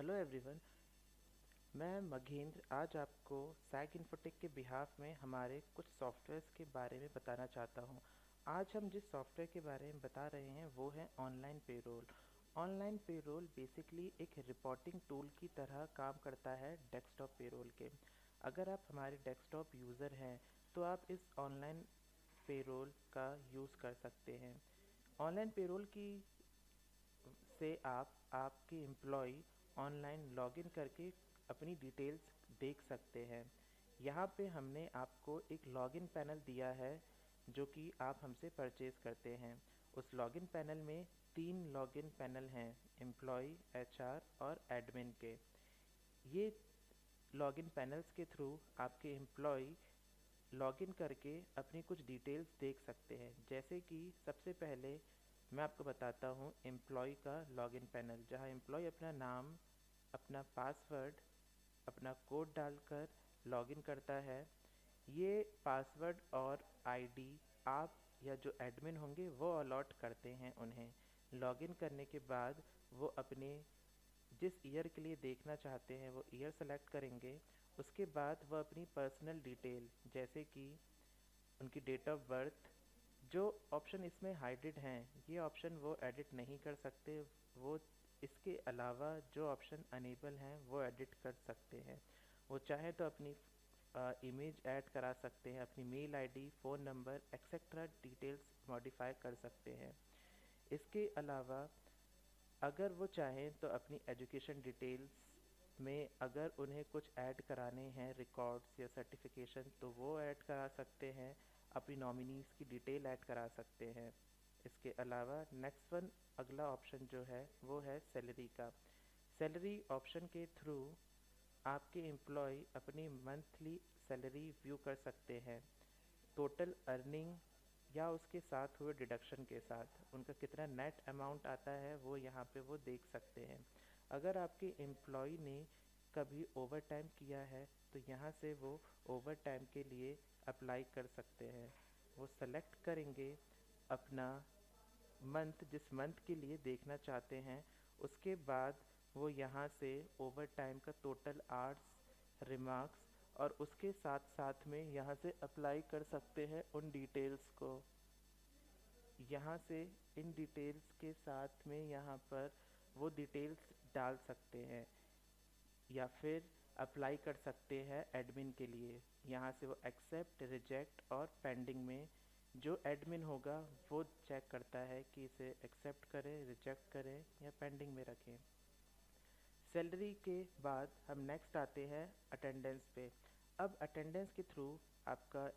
Hello everyone. मैं मघेंद्र आज आपको सैग इन्फोटेक के बिहाफ में हमारे कुछ सॉफ्टवेयर्स के बारे में बताना चाहता हूँ। आज हम जिस सॉफ्टवेयर के बारे में बता रहे हैं वो है online payroll. Online payroll basically एक रिपोर्टिंग टूल की तरह काम करता है डेस्कटॉप पेरोल के। अगर आप हमारे डेस्कटॉप यूज़र हैं तो आप इस ऑनलाइन पेरोल का यूज़ कर सकते हैं। ऑनलाइन पेरोल की से आप आपके एम्प्लॉय ऑनलाइन लॉगिन करके अपनी डिटेल्स देख सकते हैं। यहाँ पे हमने आपको एक लॉगिन पैनल दिया है जो कि आप हमसे परचेज़ करते हैं। उस लॉगिन पैनल में 3 लॉगिन पैनल हैं, एम्प्लॉय, एचआर और एडमिन के। ये लॉगिन पैनल्स के थ्रू आपके एम्प्लॉय लॉगिन करके अपनी कुछ डिटेल्स देख सकते हैं। जैसे कि सबसे पहले मैं आपको बताता हूँ एम्प्लॉय का लॉगिन पैनल, जहाँ एम्प्लॉय अपना नाम, अपना पासवर्ड, अपना कोड डालकर लॉगिन करता है। ये पासवर्ड और आईडी आप या जो एडमिन होंगे वो अलॉट करते हैं उन्हें। लॉगिन करने के बाद वो अपने जिस ईयर के लिए देखना चाहते हैं वो ईयर सेलेक्ट करेंगे। उसके बाद वो अपनी पर्सनल डिटेल जैसे कि उनकी डेट ऑफ बर्थ, जो ऑप्शन इसमें हाइडेड हैं ये ऑप्शन वो एडिट नहीं कर सकते। वो इसके अलावा जो ऑप्शन अनेबल हैं वो एडिट कर सकते हैं। वो चाहे तो अपनी इमेज ऐड करा सकते हैं, अपनी mail ID, phone number etcetera details modify कर सकते हैं। इसके अलावा अगर वो चाहें तो अपनी एजुकेशन डिटेल्स में अगर उन्हें कुछ ऐड कराने हैं रिकॉर्ड्स या सर्टिफिकेशन तो वो ऐड करा सकते हैं। अपनी नॉमिनीज़ की डिटेल ऐड करा सकते हैं। इसके अलावा नेक्स्ट वन अगला ऑप्शन जो है वो है सैलरी का। सैलरी ऑप्शन के थ्रू आपके एम्प्लॉय अपनी मंथली सैलरी व्यू कर सकते हैं, टोटल अर्निंग या उसके साथ हुए डिडक्शन के साथ उनका कितना नेट अमाउंट आता है वो यहाँ पे वो देख सकते हैं। अगर आपके एम्प्लॉय ने कभी ओवर टाइम किया है तो यहाँ से वो ओवर टाइम के लिए अप्लाई कर सकते हैं। वो सेलेक्ट करेंगे अपना मंथ, जिस मंथ के लिए देखना चाहते हैं। उसके बाद वो यहाँ से ओवर टाइम का टोटल आवर्स, रिमार्क्स और उसके साथ साथ में यहाँ से अप्लाई कर सकते हैं उन डिटेल्स को। यहाँ से इन डिटेल्स के साथ में यहाँ पर वो डिटेल्स डाल सकते हैं या फिर अप्लाई कर सकते हैं एडमिन के लिए। यहाँ से वो एक्सेप्ट, रिजेक्ट और पेंडिंग में, जो एडमिन होगा वो चेक करता है कि इसे एक्सेप्ट करें, रिजेक्ट करें या पेंडिंग में रखें। सैलरी के बाद हम नेक्स्ट आते हैं अटेंडेंस पे। अब अटेंडेंस के थ्रू आपका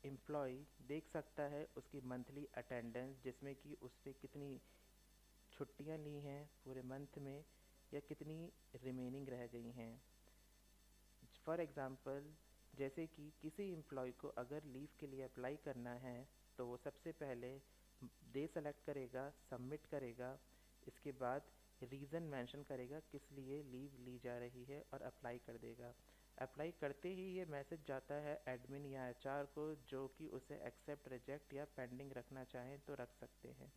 एम्प्लॉय देख सकता है उसकी मंथली अटेंडेंस, जिसमें कि उसने कितनी छुट्टियां ली हैं पूरे मंथ में या कितनी रिमेनिंग रह गई हैं। फॉर एग्ज़ाम्पल, जैसे कि किसी एम्प्लॉय को अगर लीव के लिए अप्लाई करना है तो वो सबसे पहले डे सेलेक्ट करेगा, सबमिट करेगा। इसके बाद रीज़न मेंशन करेगा किस लिए लीव ली जा रही है और अप्लाई कर देगा। अप्लाई करते ही ये मैसेज जाता है एडमिन या एचआर को, जो कि उसे एक्सेप्ट, रिजेक्ट या पेंडिंग रखना चाहें तो रख सकते हैं।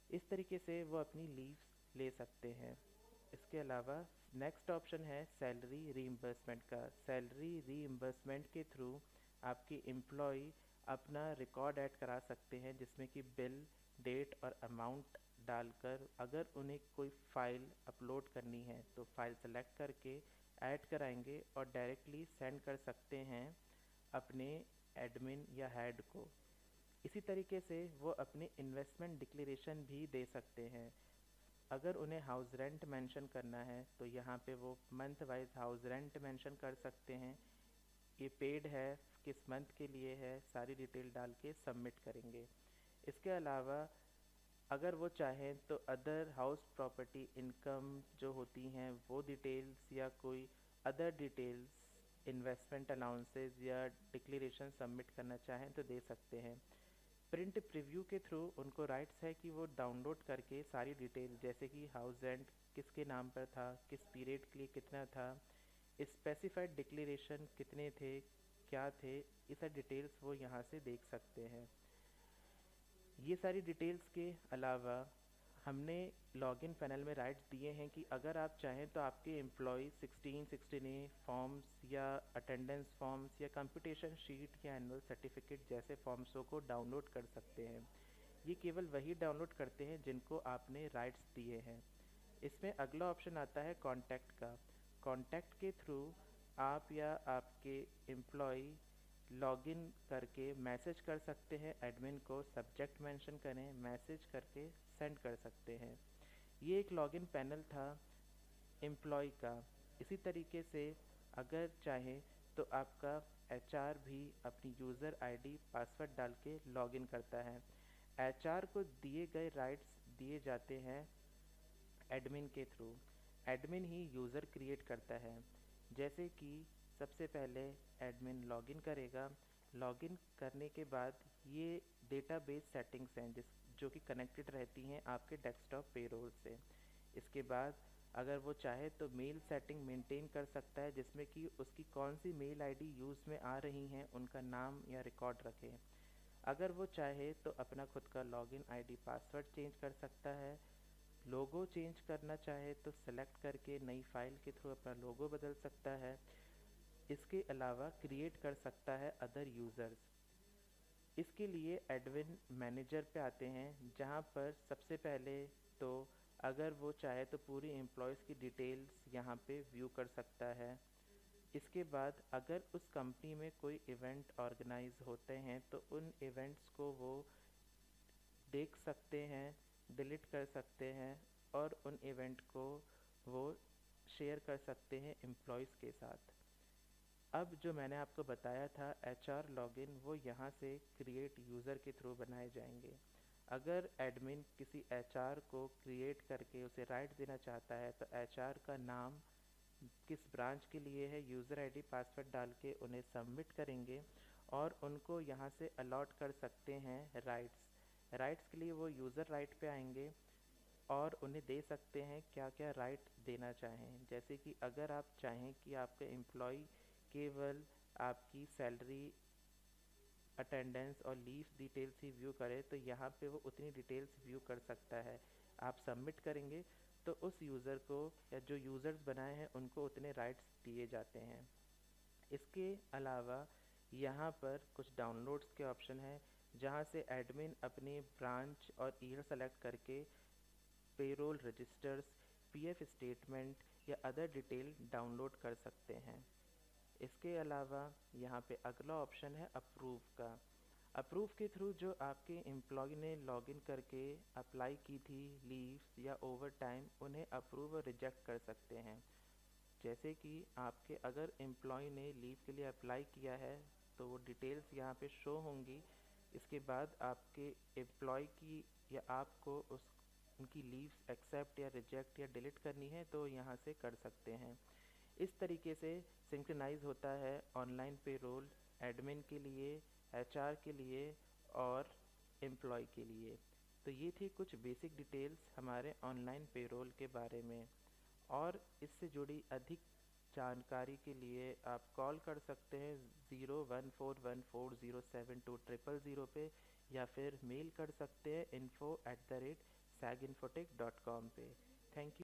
इस तरीके से वो अपनी लीव्स ले सकते हैं। इसके अलावा नेक्स्ट ऑप्शन है सैलरी रीइंबर्समेंट का। सैलरी रीइंबर्समेंट के थ्रू आपके एम्प्लॉय अपना रिकॉर्ड ऐड करा सकते हैं, जिसमें कि बिल, डेट और अमाउंट डालकर अगर उन्हें कोई फ़ाइल अपलोड करनी है तो फ़ाइल सेलेक्ट करके ऐड कराएंगे और डायरेक्टली सेंड कर सकते हैं अपने एडमिन या हेड को। इसी तरीके से वो अपने इन्वेस्टमेंट डिक्लेरेशन भी दे सकते हैं। अगर उन्हें हाउस रेंट मेंशन करना है तो यहाँ पे वो month wise house rent mention कर सकते हैं। ये पेड है, किस मंथ के लिए है, सारी डिटेल डाल के सबमिट करेंगे। इसके अलावा अगर वो चाहें तो अदर हाउस प्रॉपर्टी इनकम जो होती हैं वो डिटेल्स या कोई अदर डिटेल्स, इन्वेस्टमेंट अलाउंसेस या डिक्लेरेशन सबमिट करना चाहें तो दे सकते हैं। प्रिंट प्रीव्यू के थ्रू उनको राइट्स है कि वो डाउनलोड करके सारी डिटेल, जैसे कि हाउस रेंट किसके नाम पर था, किस पीरियड के लिए कितना था, स्पेसिफाइड डिक्लेरेशन कितने थे, क्या थे, ये सारी डिटेल्स वो यहाँ से देख सकते हैं। ये सारी डिटेल्स के अलावा हमने लॉगिन पैनल में राइट्स दिए हैं कि अगर आप चाहें तो आपके एम्प्लॉय 16 फॉर्म्स या अटेंडेंस फॉर्म्स या कंप्यूटेशन शीट या एनुअल सर्टिफिकेट जैसे फॉर्म्सों को डाउनलोड कर सकते हैं। ये केवल वही डाउनलोड करते हैं जिनको आपने राइट्स दिए हैं। इसमें अगला ऑप्शन आता है कॉन्टैक्ट का। कॉन्टैक्ट के थ्रू आप या आपके एम्प्लॉय लॉगिन करके मैसेज कर सकते हैं एडमिन को, सब्जेक्ट मेंशन करें, मैसेज करके सेंड कर सकते हैं। ये एक लॉगिन पैनल था एम्प्लॉय का। इसी तरीके से अगर चाहें तो आपका एचआर भी अपनी यूज़र आईडी पासवर्ड डाल के लॉगिन करता है। एचआर को दिए गए राइट्स दिए जाते हैं एडमिन के थ्रू। एडमिन ही यूज़र क्रिएट करता है। जैसे कि सबसे पहले एडमिन लॉगिन करेगा। लॉगिन करने के बाद ये डेटाबेस सेटिंग्स हैं जो कि कनेक्टेड रहती हैं आपके डेस्कटॉप पेरोल से। इसके बाद अगर वो चाहे तो मेल सेटिंग मेंटेन कर सकता है, जिसमें कि उसकी कौन सी मेल आईडी यूज़ में आ रही हैं उनका नाम या रिकॉर्ड रखे। अगर वो चाहे तो अपना खुद का लॉगिन आईडी पासवर्ड चेंज कर सकता है। लोगो चेंज करना चाहे तो सेलेक्ट करके नई फाइल के थ्रू अपना लोगो बदल सकता है। इसके अलावा क्रिएट कर सकता है अदर यूज़र्स। इसके लिए एडमिन मैनेजर पे आते हैं, जहाँ पर सबसे पहले तो अगर वो चाहे तो पूरी एम्प्लॉयज़ की डिटेल्स यहाँ पे व्यू कर सकता है। इसके बाद अगर उस कंपनी में कोई इवेंट ऑर्गेनाइज होते हैं तो उन इवेंट्स को वो देख सकते हैं, डिलीट कर सकते हैं और उन इवेंट को वो शेयर कर सकते हैं एम्प्लॉयज़ के साथ। अब जो मैंने आपको बताया था एचआर लॉगिन, वो यहाँ से क्रिएट यूज़र के थ्रू बनाए जाएंगे। अगर एडमिन किसी एचआर को क्रिएट करके उसे राइट देना चाहता है तो एचआर का नाम, किस ब्रांच के लिए है, यूज़र आईडी पासवर्ड डाल के उन्हें सबमिट करेंगे और उनको यहाँ से अलॉट कर सकते हैं राइट्स। राइट्स के लिए वो यूज़र राइट पे आएंगे और उन्हें दे सकते हैं क्या क्या राइट देना चाहें। जैसे कि अगर आप चाहें कि आपके एम्प्लॉय केवल आपकी सैलरी, अटेंडेंस और लीव डिटेल्स ही व्यू करे तो यहाँ पे वो उतनी डिटेल्स व्यू कर सकता है। आप सबमिट करेंगे तो उस यूज़र को या जो यूज़र्स बनाए हैं उनको उतने राइट्स दिए जाते हैं। इसके अलावा यहाँ पर कुछ डाउनलोड्स के ऑप्शन हैं, जहाँ से एडमिन अपनी ब्रांच और ईयर सेलेक्ट करके पेरोल रजिस्टर्स, पीएफ स्टेटमेंट या अदर डिटेल डाउनलोड कर सकते हैं। इसके अलावा यहाँ पे अगला ऑप्शन है अप्रूव का। अप्रूव के थ्रू जो आपके एम्प्लॉय ने लॉगिन करके अप्लाई की थी लीव्स या ओवर टाइम, उन्हें अप्रूव और रिजेक्ट कर सकते हैं। जैसे कि आपके अगर एम्प्लॉय ने लीव के लिए अप्लाई किया है तो वो डिटेल्स यहाँ पे शो होंगी। इसके बाद आपके एम्प्लॉय की या आपको उनकी लीव्स एक्सेप्ट या रिजेक्ट या डिलीट करनी है तो यहाँ से कर सकते हैं। इस तरीके से सिंक्रोनाइज होता है ऑनलाइन पेरोल एडमिन के लिए, एचआर के लिए और एम्प्लॉय के लिए। तो ये थी कुछ बेसिक डिटेल्स हमारे ऑनलाइन पेरोल के बारे में। और इससे जुड़ी अधिक जानकारी के लिए आप कॉल कर सकते हैं 0141407200 पे, या फिर मेल कर सकते हैं info@saginfotech.com पे। Thank you.